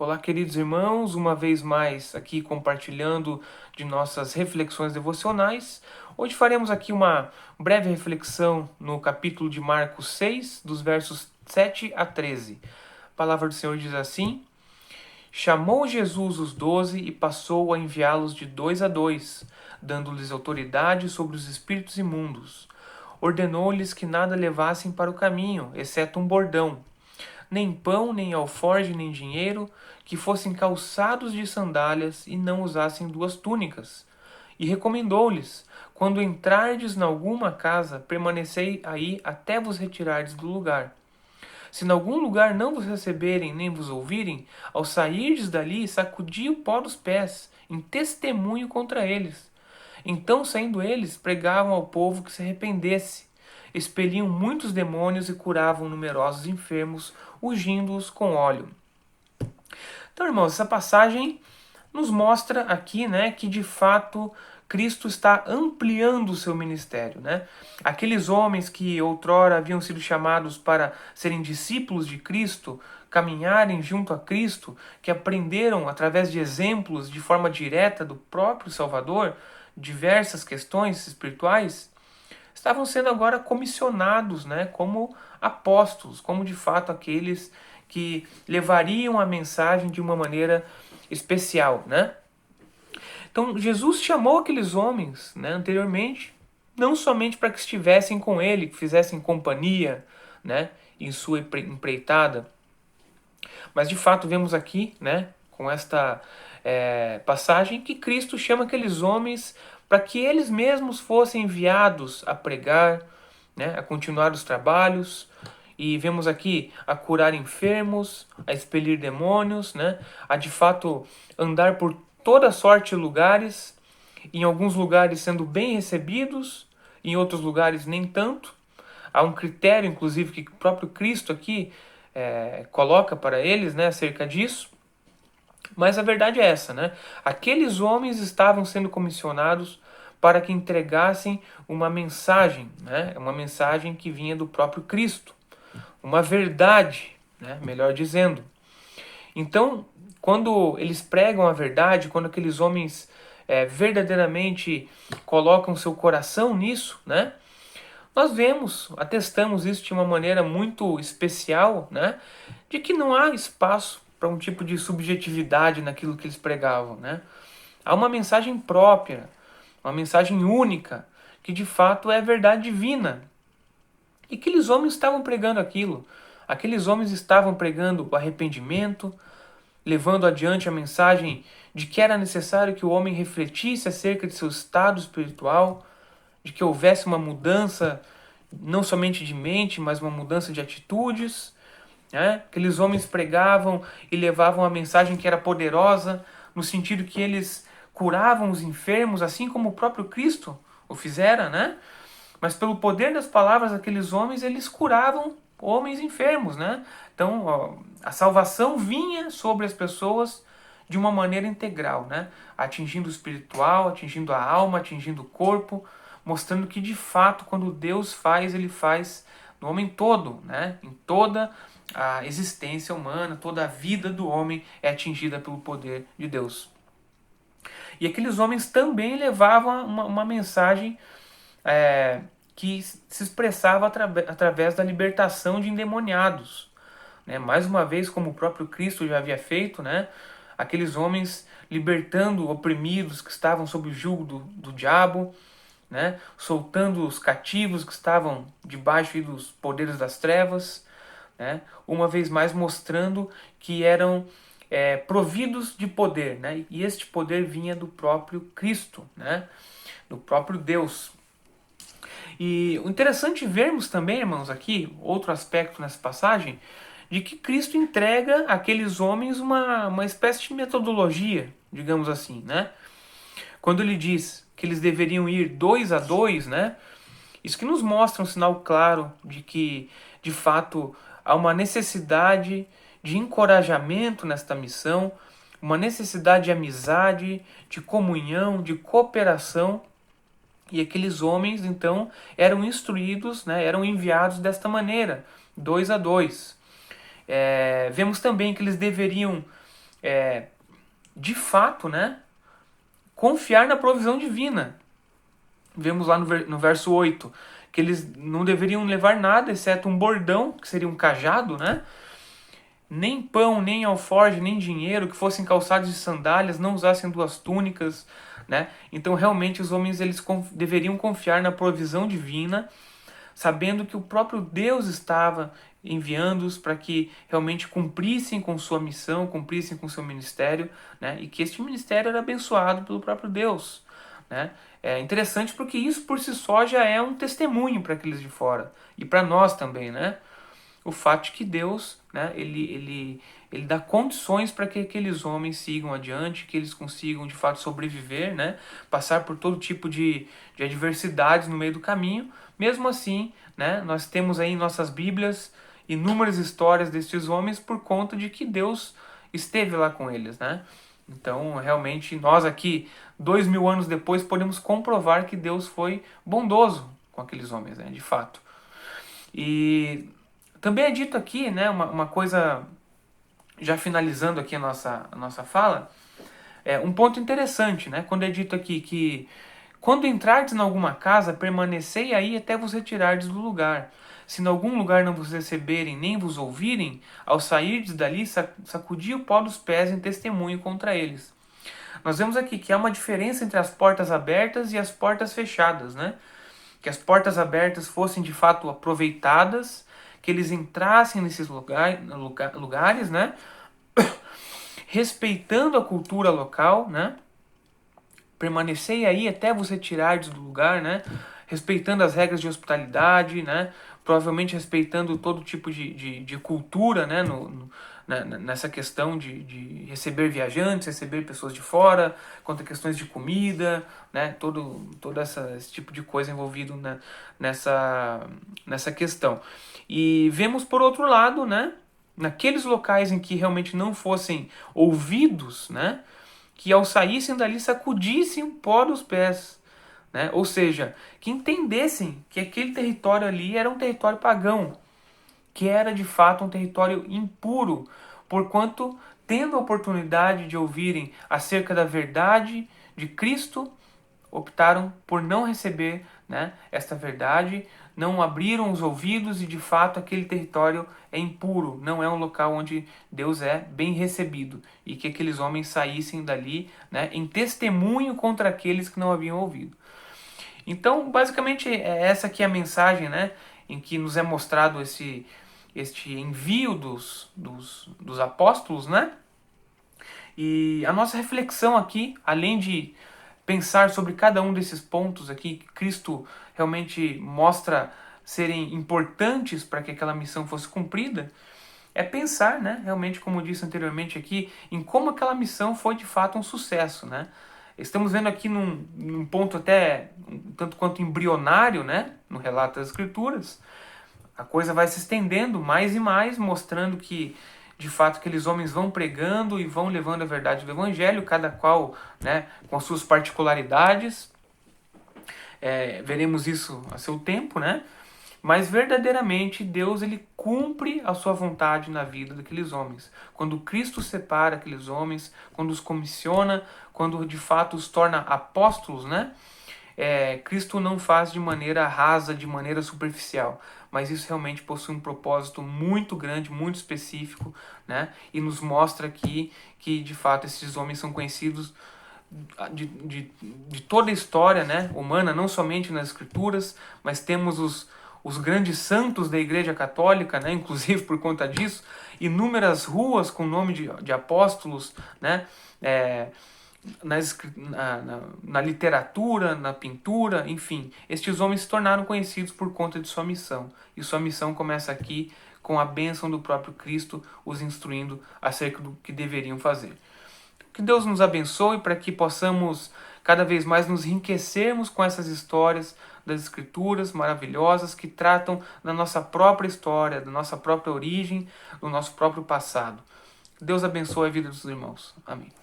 Olá, queridos irmãos, uma vez mais aqui compartilhando de nossas reflexões devocionais. Hoje faremos aqui uma breve reflexão no capítulo de Marcos 6, dos versos 7 a 13. A palavra do Senhor diz assim: Chamou Jesus os 12 e passou a enviá-los de 2 a 2, dando-lhes autoridade sobre os espíritos imundos. Ordenou-lhes que nada levassem para o caminho, exceto um bordão, nem pão, nem alforge, nem dinheiro, que fossem calçados de sandálias e não usassem 2 túnicas. E recomendou-lhes: quando entrardes em alguma casa, permanecei aí até vos retirardes do lugar. Se em algum lugar não vos receberem nem vos ouvirem, ao sairdes dali, sacudi o pó dos pés, em testemunho contra eles. Então, saindo eles, pregavam ao povo que se arrependesse. Expeliam muitos demônios e curavam numerosos enfermos, ungindo-os com óleo. Então, irmãos, essa passagem nos mostra aqui, né, que de fato Cristo está ampliando o seu ministério, né? Aqueles homens que outrora haviam sido chamados para serem discípulos de Cristo, caminharem junto a Cristo, que aprenderam através de exemplos de forma direta do próprio Salvador diversas questões espirituais, estavam sendo agora comissionados, né, como apóstolos, como de fato aqueles que levariam a mensagem de uma maneira especial, né? Então Jesus chamou aqueles homens, né, anteriormente, não somente para que estivessem com ele, que fizessem companhia, né, em sua empreitada, mas de fato vemos aqui, né, com esta passagem, que Cristo chama aqueles homens para que eles mesmos fossem enviados a pregar, né, a continuar os trabalhos. E vemos aqui a curar enfermos, a expelir demônios, né, a de fato andar por toda sorte de lugares, em alguns lugares sendo bem recebidos, em outros lugares nem tanto. Há um critério, inclusive, que o próprio Cristo aqui coloca para eles, né, acerca disso. Mas a verdade é essa, né? Aqueles homens estavam sendo comissionados para que entregassem uma mensagem, né? Uma mensagem que vinha do próprio Cristo, uma verdade, né? Melhor dizendo. Então, quando eles pregam a verdade, quando aqueles homens verdadeiramente colocam seu coração nisso, né? Nós vemos, atestamos isso de uma maneira muito especial, né? De que não há espaço para um tipo de subjetividade naquilo que eles pregavam, né? Há uma mensagem própria, uma mensagem única, que de fato é verdade divina. E aqueles homens estavam pregando aquilo. Aqueles homens estavam pregando o arrependimento, levando adiante a mensagem de que era necessário que o homem refletisse acerca de seu estado espiritual, de que houvesse uma mudança não somente de mente, mas uma mudança de atitudes. Né? Aqueles homens pregavam e levavam a mensagem que era poderosa, no sentido que eles curavam os enfermos, assim como o próprio Cristo o fizera, né? Mas pelo poder das palavras daqueles homens, eles curavam homens enfermos, né? Então, ó, a salvação vinha sobre as pessoas de uma maneira integral, né? Atingindo o espiritual, atingindo a alma, atingindo o corpo, mostrando que de fato, quando Deus faz, ele faz no homem todo, né? Em toda a existência humana, toda a vida do homem é atingida pelo poder de Deus. E aqueles homens também levavam uma mensagem que se expressava através da libertação de endemoniados. Né? Mais uma vez, como o próprio Cristo já havia feito, né? Aqueles homens libertando oprimidos que estavam sob o jugo do diabo, né? Soltando os cativos que estavam debaixo dos poderes das trevas, né? Uma vez mais mostrando que eram providos de poder, né? E este poder vinha do próprio Cristo, né? Do próprio Deus. E o interessante vermos também, irmãos, aqui, outro aspecto nessa passagem, de que Cristo entrega àqueles homens uma espécie de metodologia, digamos assim, né? Quando ele diz que eles deveriam ir 2 a 2, né? Isso que nos mostra um sinal claro de que, de fato, há uma necessidade de encorajamento nesta missão, uma necessidade de amizade, de comunhão, de cooperação. E aqueles homens, então, eram instruídos, né, eram enviados desta maneira, 2 a 2. Vemos também que eles deveriam de fato, né, confiar na provisão divina. Vemos lá no verso 8, que eles não deveriam levar nada, exceto um bordão, que seria um cajado, né? Nem pão, nem alforje, nem dinheiro, que fossem calçados de sandálias, não usassem 2 túnicas, né? Então, realmente, os homens deveriam confiar na provisão divina, sabendo que o próprio Deus estava enviando-os para que realmente cumprissem com sua missão, cumprissem com seu ministério, né? E que este ministério era abençoado pelo próprio Deus, né? É interessante porque isso por si só já é um testemunho para aqueles de fora e para nós também, né? O fato de que Deus, né, ele dá condições para que aqueles homens sigam adiante, que eles consigam de fato sobreviver, né, passar por todo tipo de adversidades no meio do caminho. Mesmo assim, né, nós temos aí em nossas Bíblias inúmeras histórias destes homens por conta de que Deus esteve lá com eles, né? Então, realmente, nós aqui, 2000 anos depois, podemos comprovar que Deus foi bondoso com aqueles homens, né, de fato. E também é dito aqui, né, uma coisa, já finalizando aqui a nossa fala, um ponto interessante, né, quando é dito aqui que quando entrardes em alguma casa, permanecei aí até vos retirardes do lugar. Se em algum lugar não vos receberem, nem vos ouvirem, ao sairdes dali, sacudi o pó dos pés em testemunho contra eles. Nós vemos aqui que há uma diferença entre as portas abertas e as portas fechadas, né? Que as portas abertas fossem de fato aproveitadas, que eles entrassem nesses lugares, né? Respeitando a cultura local, né? Permanecei aí até vos retirardes do lugar, né? Respeitando as regras de hospitalidade, né? Provavelmente respeitando todo tipo de cultura, né? Nessa questão de receber viajantes, receber pessoas de fora, quanto a questões de comida, né? Todo esse tipo de coisa envolvido, né? nessa questão. E vemos por outro lado, né? Naqueles locais em que realmente não fossem ouvidos, né? Que ao saíssem dali sacudissem o pó dos pés, né? Ou seja, que entendessem que aquele território ali era um território pagão, que era de fato um território impuro, porquanto, tendo a oportunidade de ouvirem acerca da verdade de Cristo, optaram por não receber, né, esta verdade, não abriram os ouvidos e de fato aquele território é impuro, não é um local onde Deus é bem recebido, e que aqueles homens saíssem dali, né, em testemunho contra aqueles que não haviam ouvido. Então, basicamente, é essa aqui a mensagem, né, em que nos é mostrado este envio dos apóstolos, né? E a nossa reflexão aqui, além de pensar sobre cada um desses pontos aqui que Cristo realmente mostra serem importantes para que aquela missão fosse cumprida, é pensar, né, realmente, como eu disse anteriormente aqui, em como aquela missão foi de fato um sucesso, né? Estamos vendo aqui num ponto até um tanto quanto embrionário, né, no relato das Escrituras. A coisa vai se estendendo mais e mais, mostrando que de fato aqueles homens vão pregando e vão levando a verdade do Evangelho, cada qual, né, com as suas particularidades. Veremos isso a seu tempo, né? Mas verdadeiramente Deus ele cumpre a sua vontade na vida daqueles homens. Quando Cristo separa aqueles homens, quando os comissiona, quando de fato os torna apóstolos, né? Cristo não faz de maneira rasa, de maneira superficial, mas isso realmente possui um propósito muito grande, muito específico, né? E nos mostra aqui que de fato esses homens são conhecidos de toda a história, né, humana, não somente nas Escrituras, mas temos os grandes santos da Igreja Católica, né, inclusive por conta disso, inúmeras ruas com nome de apóstolos, né, na literatura, na pintura, enfim. Estes homens se tornaram conhecidos por conta de sua missão. E sua missão começa aqui com a bênção do próprio Cristo, os instruindo acerca do que deveriam fazer. Que Deus nos abençoe para que possamos cada vez mais nos enriquecermos com essas histórias das Escrituras maravilhosas que tratam da nossa própria história, da nossa própria origem, do nosso próprio passado. Que Deus abençoe a vida dos irmãos. Amém.